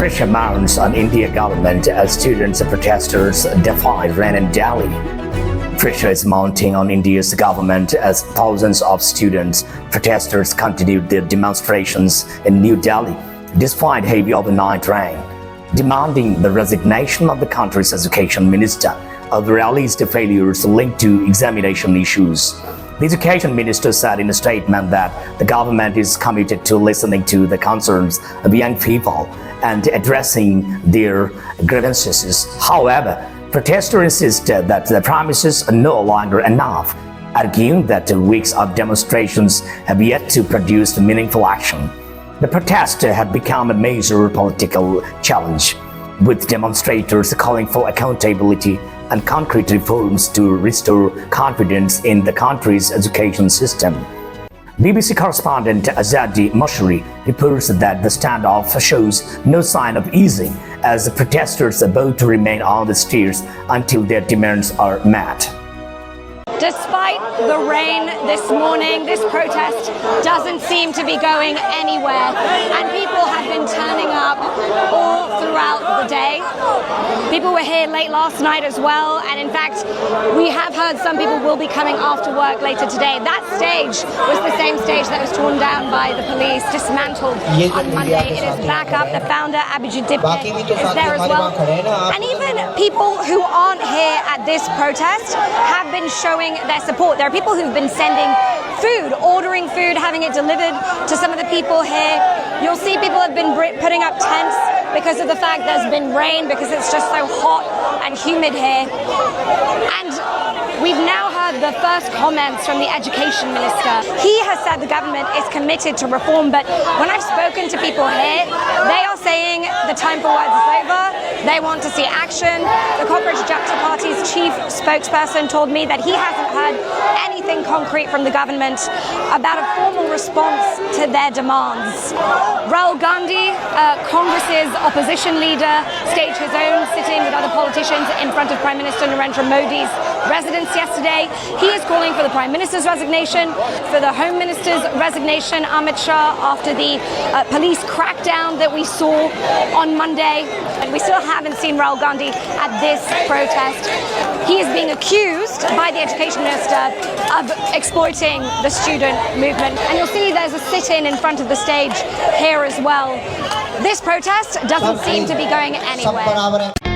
Pressure mounts on India government as students and protesters defy rain in Delhi. Pressure is mounting on India's government as thousands of students protesters continued their demonstrations in New Delhi despite heavy overnight rain, demanding the resignation of the country's education minister of rallies to failures linked to examination issues. The education minister said in a statement that the government is committed to listening to the concerns of young people and addressing their grievances. However, protesters insisted that the promises are no longer enough, arguing that weeks of demonstrations have yet to produce meaningful action. The protest had become a major political challenge, with demonstrators calling for accountability and concrete reforms to restore confidence in the country's education system. BBC correspondent Azadi Mashri reports that the standoff shows no sign of easing as the protesters are about to remain on the streets until their demands are met. Despite the rain this morning, this protest doesn't seem to be going anywhere, and people have been turning up all throughout the day. People were here late last night as well, and in fact, we have heard some people will be coming after work later today. That stage was the same stage that was torn down by the police, dismantled on Monday. It is back up. The founder, Abhijit Dipke, is there as well. And even people who aren't here at this protest have been showing their support. There are people who've been sending food, ordering food, having it delivered to some of the people here. You'll see people have been putting up tents because of the fact there's been rain, because it's just so hot and humid here. And we've now heard the first comments from the education minister. He has said the government is committed to reform, but when I've spoken to people here, they are saying the time for words is over. They want to see action. The Cockroach Janata Party's chief spokesperson told me that he hasn't heard anything concrete from the government about a formal response to their demands. Rahul Gandhi, Congress's opposition leader, staged his own sitting with other politicians in front of Prime Minister Narendra Modi's residence yesterday. He is calling for the Prime Minister's resignation, for the Home Minister's resignation, Amit Shah, after the police crackdown that we saw on Monday. And we still haven't seen Rahul Gandhi at this protest. He is being accused by the Education Minister of exploiting the student movement. And you'll see there's a sit-in in front of the stage here as well. This protest doesn't seem to be going anywhere.